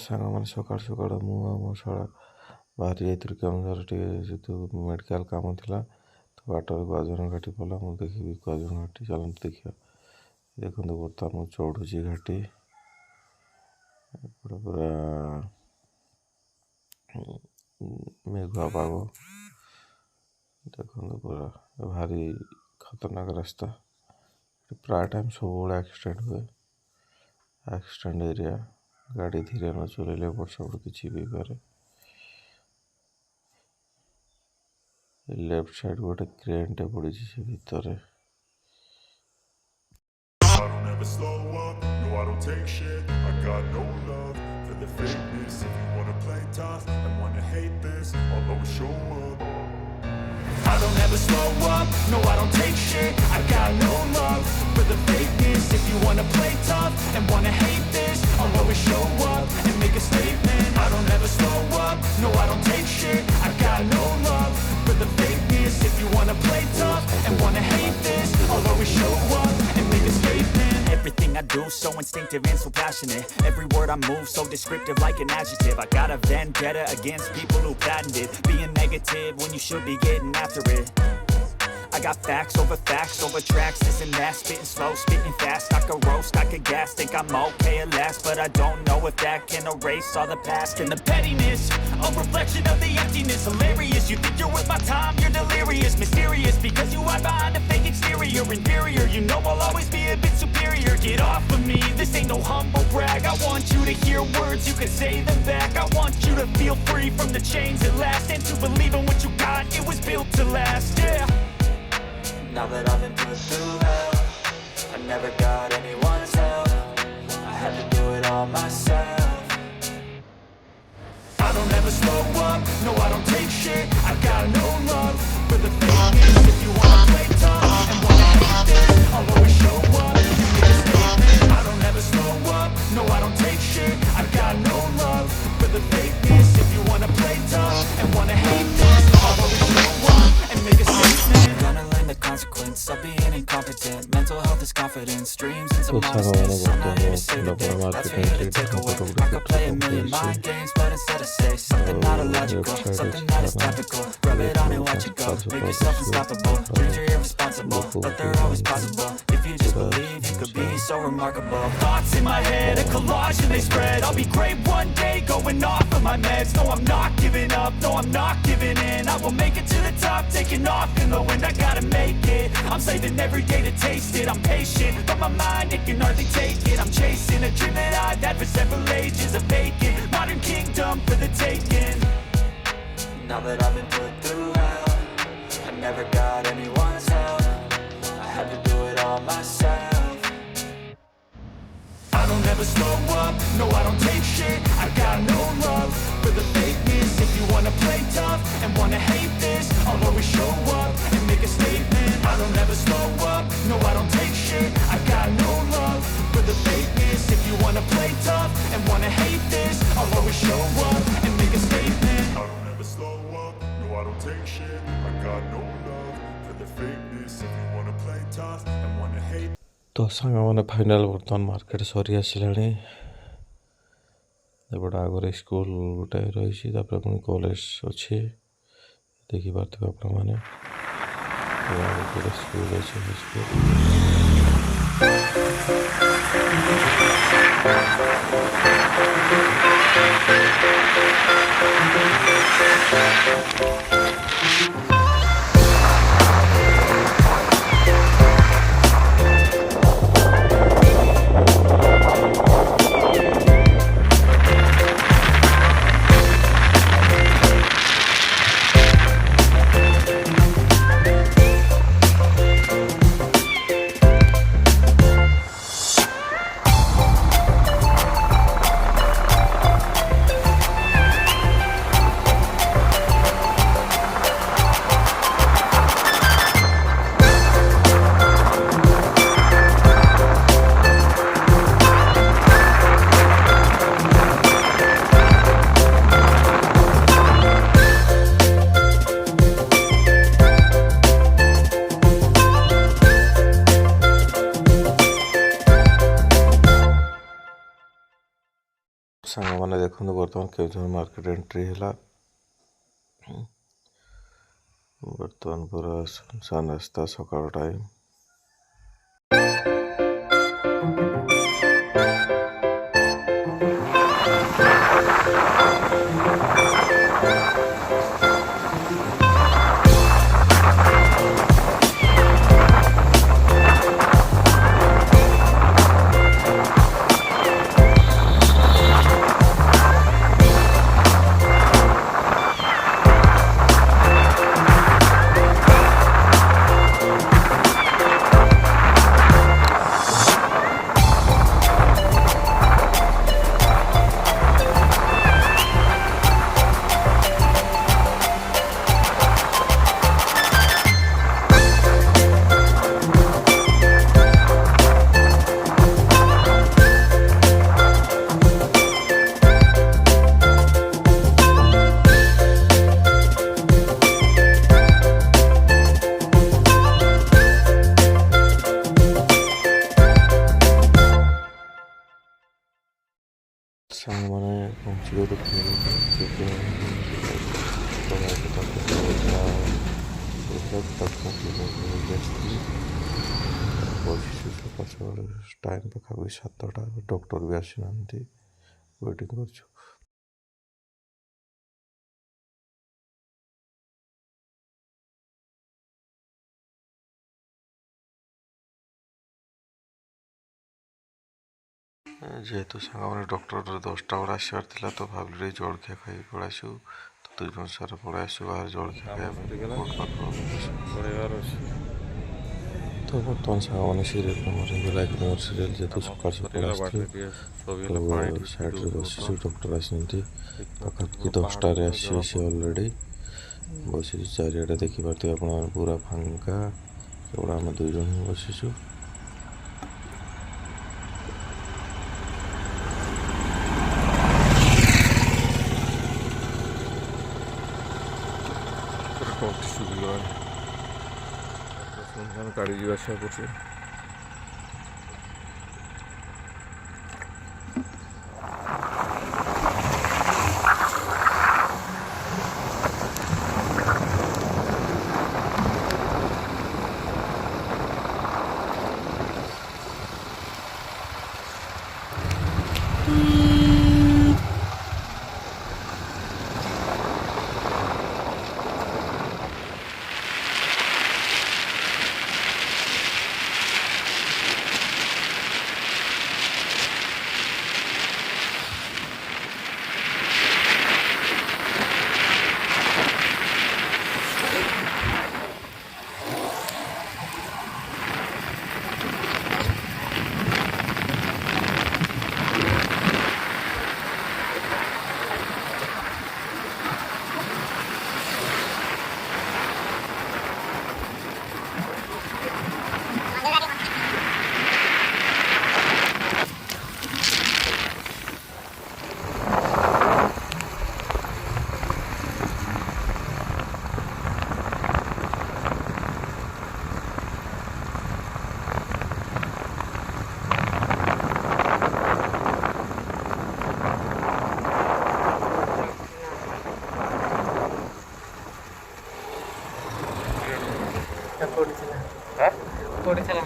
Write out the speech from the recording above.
ସାଙ୍ଗମାନେ ସକାଳୁ ସକାଳୁ ମୁଁ ଆଉ ମୋ ଶଳା ବାହାରି ଯାଇଥିଲୁ କେଉଁଝର ଟିକେ ଯେହେତୁ ମେଡ଼ିକାଲ କାମ ଥିଲା ତ ବାଟରେ ଗୁଆଜନ ଘାଟି ପଡ଼ିଲା। ମୁଁ ଦେଖିବି ଗୁଆଜନ ଘାଟି ଚାଲନ୍ତୁ ଦେଖିବା। ଦେଖନ୍ତୁ ବର୍ତ୍ତମାନ ମୁଁ ଚଢ଼ୁଛି ଘାଟି। ଏପଟେ ପୁରା ମେଘୁଆ ପାଗ, ଦେଖନ୍ତୁ ପୁରା ଭାରି ଖତରନାକ ରାସ୍ତା। ପ୍ରାୟ ଟାଇମ୍ ସବୁବେଳେ ଆକ୍ସିଡେଣ୍ଟ ହୁଏ। ଆକ୍ସିଡେଣ୍ଟ ଏରିଆ, ଗାଡ଼ି ଧୀରେ ନ ଚଲେଇଲେ ଏପଟ ସେପଟ କିଛି ବି ହେଇପାରେ। ଲେଫ୍ଟ ସାଇଡ୍ ଗୋଟେ କ୍ରେନ୍ଟେ ପଡ଼ିଛି ସେ ଭିତରେ। I don't ever slow up, no I don't take shit. I got no love for the fakeness. If you wanna play tough and wanna hate this, I'll always show up. I don't ever slow up, no I don't take shit. I got no love for the fakeness. If you wanna play tough and wanna hate this, I'll always show up and make a statement. I don't ever slow up, no I don't take shit. I got no love for the fakeness. If you wanna play tough and wanna hate this, I'll always show up and make a statement. Everything I do so instinctive and so passionate. Every word I move so descriptive like an adjective. I got a vendetta against people who patented being negative when you should be getting after it. I got facts over tracks, this and that, spitting slow, spitting fast. I could roast, I could gas, think I'm okay at last, but I don't know if that can erase all the past. And the pettiness, a reflection of the emptiness. Hilarious, you think you're worth my time, you're delirious. Mysterious, because you hide behind a fake exterior. Inferior, you know I'll always be a bit superior. Get off of me, this ain't no humble brag. I want you to hear words, you can say them back. I want you to feel free from the chains at last, and to believe in what you got, it was built to last, yeah. Now that I've been put through hell, I never got anyone's help. I had to do it all myself. I don't ever slow up, no I don't take shit. I got no love for the fakeness. If you wanna play tough and wanna hate this, I'll always show up and make a statement. I don't ever slow up, no I don't take shit. I got no love for the fakeness. If you wanna play tough and wanna hate this, I'll always show up and make a statement. Gonna learn the consequence of being incompetent. Mental health is confidence, dreams and some modestness. I'm not here to save the day, that's for you to take away. I could play a million mind games, but instead I say something not illogical, something that is topical. Rub it on and watch it go, make yourself unstoppable. Dreams are irresponsible, but they're always possible. If you just believe, you could be so remarkable. Thoughts in my head, a collage and they spread. I'll be great one day, going off of my meds. No I'm not giving up, no I'm not giving in. I will make it to the top, taking off in the wind. I gotta make it, I'm saving every day to taste it. I'm patient, but my mind, it can hardly take it. I'm chasing a dream that I've had for several ages. A vacant, modern kingdom for the taking. Now that I've been put through hell, I never got anyone's help. I had to do it all myself. I don't ever slow up, no I don't take shit. I got no love for the fakeness. If you wanna play tough and wanna hate this, I'll always show up and make a statement. I don't ever slow up, no I don't take shit. I got no love for the fakeness. If you wanna play tough and wanna hate this, I'll always show up and make a statement. I don't ever slow up, no I don't take shit. I got no love for the fakeness. If you wanna play tough and wanna hate. ତ ସାଙ୍ଗମାନେ final ବର୍ତ୍ତମାନ market ସରି ଆସିଲାଣି। ଏପଟେ ଆଗରେ school ଗୋଟେ ରହିଛି, ତାପରେ ପୁଣି କଲେଜ ଅଛି ଦେଖିପାରୁଥିବେ ଆପଣମାନେ। ଗୋଟେ ସ୍କୁଲ ଅଛି, ସ୍କୁଲ ସାଙ୍ଗମାନେ ଦେଖନ୍ତୁ ବର୍ତ୍ତମାନ କେଉଁଝର ମାର୍କେଟ ଏଣ୍ଟ୍ରି ହେଲା। ବର୍ତ୍ତମାନ ପୁରା ସୁନସାନ୍ ରାସ୍ତା, ସକାଳ ଟାଇମ୍। ସାଙ୍ଗମାନେ ପହଞ୍ଚିଗଲୁ ବସିଛୁ ସକାଳ ସକାଳ ଟାଇମ୍ ପାଖାପାଖି 7ଟା। ଡକ୍ଟର ବି ଆସିନାହାନ୍ତି, ୱେଟିଂ କରୁଛୁ। ଯେହେତୁ ସାଙ୍ଗମାନେ ଡକ୍ଟର 10ଟା ବେଳେ ଆସିବାର ଥିଲା ତ ଭାବିଲି ଜଳଖିଆ ଖାଇକି ପଳେଇ ଆସିବୁ। ତ 2 ଜଣ ସାର ପଳେଇ ଆସିବୁ ବାହାରେ ଜଳଖିଆ ଖାଇବା ପାଇଁ। ତ ବର୍ତ୍ତମାନ ସାଙ୍ଗମାନେ ସିରିଏଲ୍ କାମରେ ହେଇଗଲା 1 ନମ୍ବର ସିରିଏଲ୍। ଯେହେତୁ ସକାଳ ସକାଳ ଆସିଥିଲୁ ତ ସାଇଡ଼୍ରେ ବସିଛୁ, ଡକ୍ଟର ଆସିନାହାନ୍ତି। ପାଖାପାଖି 10ଟାରେ ଆସିବେ ସେ ଅଲରେଡ଼ି। ବସିଛୁ ଚାରିଆଡ଼େ ଦେଖିପାରୁଥିବେ ଆପଣ, ପୁରା ଫାଙ୍କା, କେବଳ ଆମେ 2 ଜଣ ହିଁ ବସିଛୁ। ଗାଡ଼ି ଯିବା ଆସିବା କରୁଛି। ପଡ଼ିଥିଲା